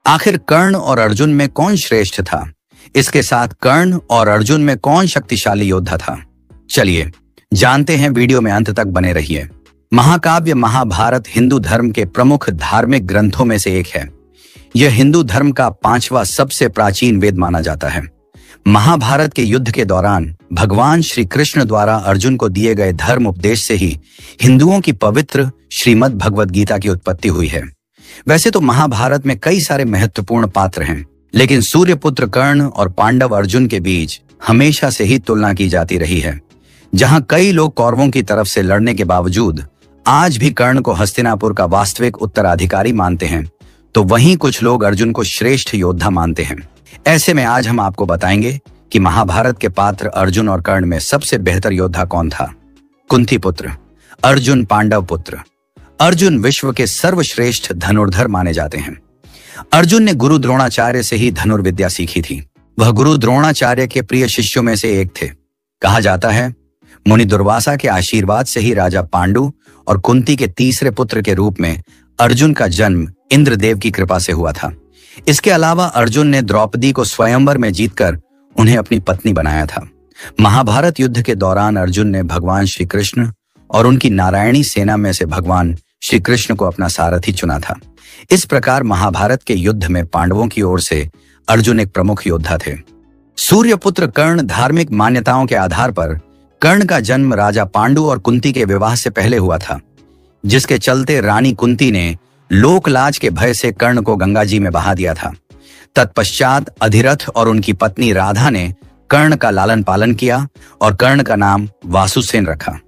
आखिर कर्ण और अर्जुन में कौन श्रेष्ठ था? इसके साथ कर्ण और अर्जुन में कौन शक्तिशाली योद्धा था? चलिए जानते हैं, वीडियो में अंत तक बने रहिए। महाकाव्य महाभारत हिंदू धर्म के प्रमुख धार्मिक ग्रंथों में से एक है। यह हिंदू धर्म का 5वां सबसे प्राचीन वेद माना जाता है। महाभारत के युद्ध के दौरान भगवान श्री कृष्ण द्वारा अर्जुन को दिए गए धर्म उपदेश से ही हिंदुओं की पवित्र श्रीमद् भगवद गीता की उत्पत्ति हुई है। वैसे तो महाभारत में कई सारे महत्वपूर्ण पात्र हैं, लेकिन सूर्यपुत्र कर्ण और पांडव अर्जुन के बीच हमेशा से ही तुलना की जाती रही है। जहां कई लोग कौरवों की तरफ से लड़ने के बावजूद आज भी कर्ण को हस्तिनापुर का वास्तविक उत्तराधिकारी मानते हैं, तो वहीं कुछ लोग अर्जुन को श्रेष्ठ योद्धा मानते हैं। ऐसे में आज हम आपको बताएंगे कि महाभारत के पात्र अर्जुन और कर्ण में सबसे बेहतर योद्धा कौन था। कुंती पुत्र अर्जुन पांडव पुत्र। अर्जुन विश्व के सर्वश्रेष्ठ धनुर्धर माने जाते हैं। अर्जुन ने गुरु द्रोणाचार्य से ही धनुर्विद्या सीखी थी। वह गुरु द्रोणाचार्य के प्रिय शिष्यों में से एक थे। कहा जाता है मुनि दुर्वासा के आशीर्वाद से ही राजा पांडु और कुंती के तीसरे पुत्र के रूप में अर्जुन का जन्म इंद्रदेव की कृपा से हुआ था। इसके अलावा अर्जुन ने द्रौपदी को स्वयंवर में जीतकर उन्हें अपनी पत्नी बनाया था। महाभारत युद्ध के दौरान अर्जुन ने भगवान श्री कृष्ण और उनकी नारायणी सेना में से भगवान श्री कृष्ण को अपना सारथी चुना था। इस प्रकार महाभारत के युद्ध में पांडवों की ओर से अर्जुन एक प्रमुख योद्धा थे। सूर्यपुत्र कर्ण। धार्मिक मान्यताओं के आधार पर कर्ण का जन्म राजा पांडु और कुंती के विवाह से पहले हुआ था, जिसके चलते रानी कुंती ने लोकलाज के भय से कर्ण को गंगा जी में बहा दिया था। तत्पश्चात अधिरथ और उनकी पत्नी राधा ने कर्ण का लालन पालन किया और कर्ण का नाम वासुसेन रखा।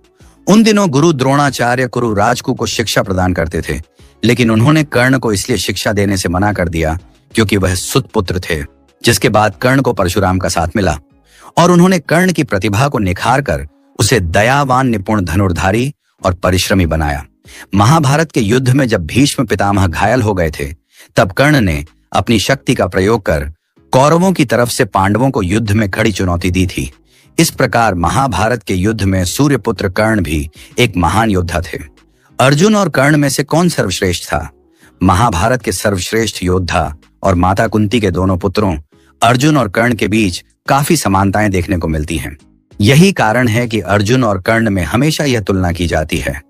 उन दिनों गुरु द्रोणाचार्य कुरु राजकू को शिक्षा प्रदान करते थे, लेकिन उन्होंने कर्ण को इसलिए शिक्षा देने से मना कर दिया क्योंकि वह सुतपुत्र थे। जिसके बाद कर्ण को परशुराम का साथ मिला और उन्होंने कर्ण की प्रतिभा को निखार कर उसे दयावान, निपुण धनुर्धारी और परिश्रमी बनाया। महाभारत के युद्ध में जब भीष्म पितामह घायल हो गए थे, तब कर्ण ने अपनी शक्ति का प्रयोग कर कौरवों की तरफ से पांडवों को युद्ध में कड़ी चुनौती दी थी। इस प्रकार महाभारत के युद्ध में सूर्यपुत्र कर्ण भी एक महान योद्धा थे। अर्जुन और कर्ण में से कौन सर्वश्रेष्ठ था? महाभारत के सर्वश्रेष्ठ योद्धा और माता कुंती के दोनों पुत्रों अर्जुन और कर्ण के बीच काफी समानताएं देखने को मिलती हैं। यही कारण है कि अर्जुन और कर्ण में हमेशा यह तुलना की जाती है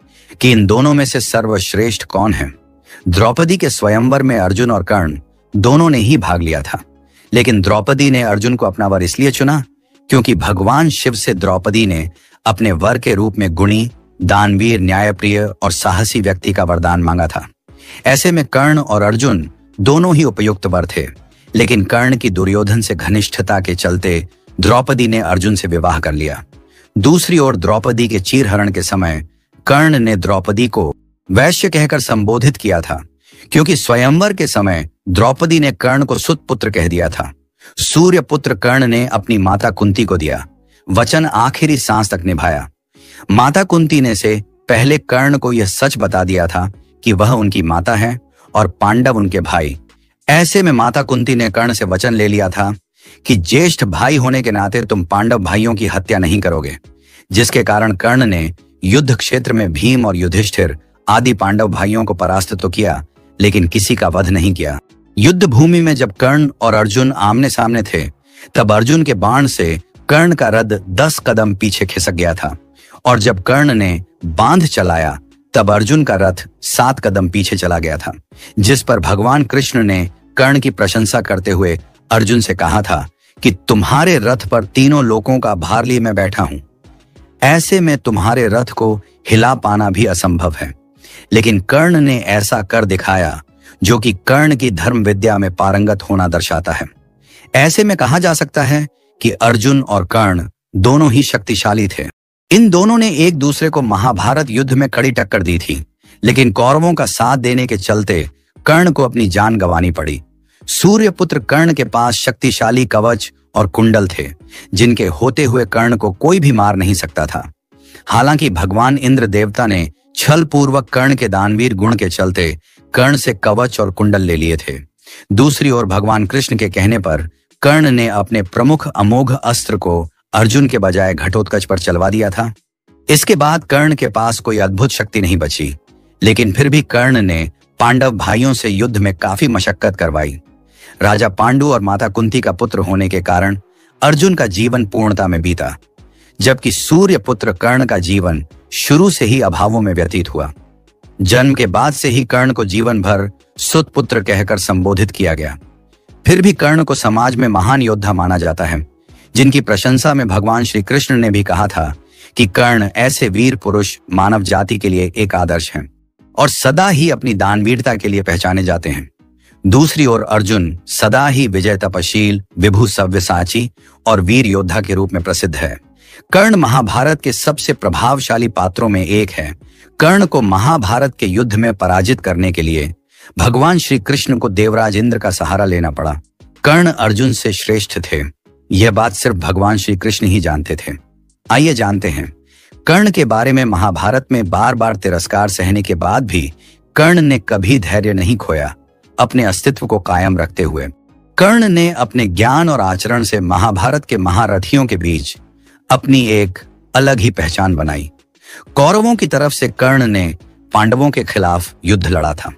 कि इन दोनों में से सर्वश्रेष्ठ कौन है। द्रौपदी के स्वयंवर में अर्जुन और कर्ण दोनों ने ही भाग लिया था, लेकिन द्रौपदी ने अर्जुन को अपना वर इसलिए चुना क्योंकि भगवान शिव से द्रौपदी ने अपने वर के रूप में गुणी, दानवीर, न्यायप्रिय और साहसी व्यक्ति का वरदान मांगा था। ऐसे में कर्ण और अर्जुन दोनों ही उपयुक्त वर थे, लेकिन कर्ण की दुर्योधन से घनिष्ठता के चलते द्रौपदी ने अर्जुन से विवाह कर लिया। दूसरी ओर द्रौपदी के चीरहरण के समय कर्ण ने द्रौपदी को वैश्य कहकर संबोधित किया था, क्योंकि स्वयंवर के समय द्रौपदी ने कर्ण को सुतपुत्र कह दिया था। सूर्यपुत्र कर्ण ने अपनी माता कुंती को दिया वचन, आखिरी सांस तक निभाया। माता कुंती ने से पहले कर्ण को यह सच बता दिया था कि वह उनकी माता है और पांडव उनके भाई। ऐसे में माता कुंती ने कर्ण से वचन ले लिया था कि ज्येष्ठ भाई होने के नाते तुम पांडव भाइयों की हत्या नहीं करोगे, जिसके कारण कर्ण ने युद्ध क्षेत्र में भीम और युधिष्ठिर आदि पांडव भाइयों को परास्त तो किया, लेकिन किसी का वध नहीं किया। युद्ध भूमि में जब कर्ण और अर्जुन आमने सामने थे, तब अर्जुन के बाण से कर्ण का रथ 10 कदम पीछे खिसक गया था, और जब कर्ण ने बांध चलाया तब अर्जुन का रथ 7 कदम पीछे चला गया था। जिस पर भगवान कृष्ण ने कर्ण की प्रशंसा करते हुए अर्जुन से कहा था कि तुम्हारे रथ पर तीनों लोकों का भार लिए मैं बैठा हूं, ऐसे में तुम्हारे रथ को हिला पाना भी असंभव है। लेकिन कर्ण ने ऐसा कर दिखाया जो कि कर्ण की धर्म विद्या में पारंगत होना दर्शाता है। ऐसे में कहा जा सकता है कि अर्जुन और कर्ण दोनों ही शक्तिशाली थे। इन दोनों ने एक दूसरे को महाभारत युद्ध में कड़ी टक्कर दी थी, लेकिन कौरवों का साथ देने के चलते कर्ण को अपनी जान गंवानी पड़ी। सूर्यपुत्र कर्ण के पास शक्तिशाली कवच और कुंडल थे, जिनके होते हुए कर्ण को कोई भी मार नहीं सकता था। हालांकि भगवान इंद्र देवता ने छल पूर्वक कर्ण के दानवीर गुण के चलते कर्ण से कवच और कुंडल ले लिए थे। दूसरी ओर भगवान कृष्ण के कहने पर कर्ण ने अपने प्रमुख अमोघ अस्त्र को अर्जुन के बजाय घटोत्कच पर चलवा दिया था। इसके बाद कर्ण के पास कोई अद्भुत शक्ति नहीं बची, लेकिन फिर भी कर्ण ने पांडव भाइयों से युद्ध में काफी मशक्कत करवाई। राजा पांडु और माता कुंती का पुत्र होने के कारण अर्जुन का जीवन पूर्णता में बीता, जबकि सूर्य पुत्र कर्ण का जीवन शुरू से ही अभावों में व्यतीत हुआ। जन्म के बाद से ही कर्ण को जीवन भर सुत पुत्र कहकर संबोधित किया गया। फिर भी कर्ण को समाज में महान योद्धा माना जाता है, जिनकी प्रशंसा में भगवान श्री कृष्ण ने भी कहा था कि कर्ण ऐसे वीर पुरुष मानव जाति के लिए एक आदर्श हैं और सदा ही अपनी दानवीरता के लिए पहचाने जाते हैं। दूसरी ओर अर्जुन सदा ही विजय तपशील, विभु सव्यसाची और वीर योद्धा के रूप में प्रसिद्ध है। कर्ण महाभारत के सबसे प्रभावशाली पात्रों में एक है। कर्ण को महाभारत के युद्ध में पराजित करने के लिए भगवान श्री कृष्ण को देवराज इंद्र का सहारा लेना पड़ा। कर्ण अर्जुन से श्रेष्ठ थे, यह बात सिर्फ भगवान श्री कृष्ण ही जानते थे। आइए जानते हैं कर्ण के बारे में। महाभारत में बार बार तिरस्कार सहने के बाद भी कर्ण ने कभी धैर्य नहीं खोया। अपने अस्तित्व को कायम रखते हुए कर्ण ने अपने ज्ञान और आचरण से महाभारत के महारथियों के बीच अपनी एक अलग ही पहचान बनाई। कौरवों की तरफ से कर्ण ने पांडवों के खिलाफ युद्ध लड़ा था।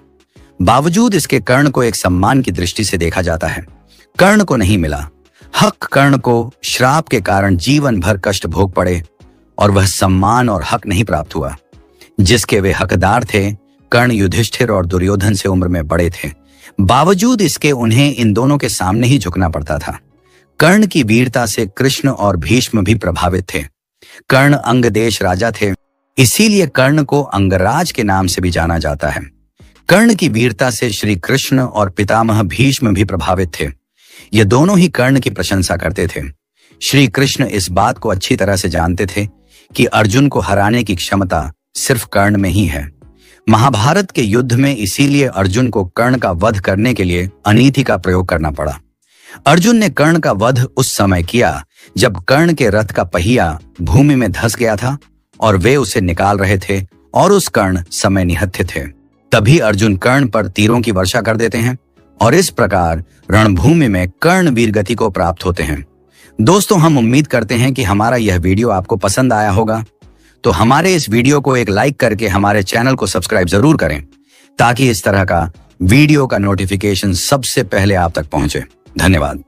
बावजूद इसके कर्ण को एक सम्मान की दृष्टि से देखा जाता है। कर्ण को नहीं मिला हक। कर्ण को श्राप के कारण जीवन भर कष्ट भोग पड़े और वह सम्मान और हक नहीं प्राप्त हुआ जिसके वे हकदार थे। कर्ण युधिष्ठिर और दुर्योधन से उम्र में बड़े थे, बावजूद इसके उन्हें इन दोनों के सामने ही झुकना पड़ता था। कर्ण की वीरता से कृष्ण और भीष्म भी प्रभावित थे। कर्ण अंग देश राजा थे, इसीलिए कर्ण को अंगराज के नाम से भी जाना जाता है। कर्ण की वीरता से श्री कृष्ण और पितामह भीष्म भी प्रभावित थे। ये दोनों ही कर्ण की प्रशंसा करते थे। श्री कृष्ण इस बात को अच्छी तरह से जानते थे कि अर्जुन को हराने की क्षमता सिर्फ कर्ण में ही है। महाभारत के युद्ध में इसीलिए अर्जुन को कर्ण का वध करने के लिए अनीति का प्रयोग करना पड़ा। अर्जुन ने कर्ण का वध उस समय किया जब कर्ण के रथ का पहिया भूमि में धंस गया था और वे उसे निकाल रहे थे और उस कर्ण समय निहत्थे थे। तभी अर्जुन कर्ण पर तीरों की वर्षा कर देते हैं और इस प्रकार रणभूमि में कर्ण वीरगति को प्राप्त होते हैं। दोस्तों, हम उम्मीद करते हैं कि हमारा यह वीडियो आपको पसंद आया होगा, तो हमारे इस वीडियो को एक लाइक करके हमारे चैनल को सब्सक्राइब जरूर करें ताकि इस तरह का वीडियो का नोटिफिकेशन सबसे पहले आप तक पहुंचे। धन्यवाद।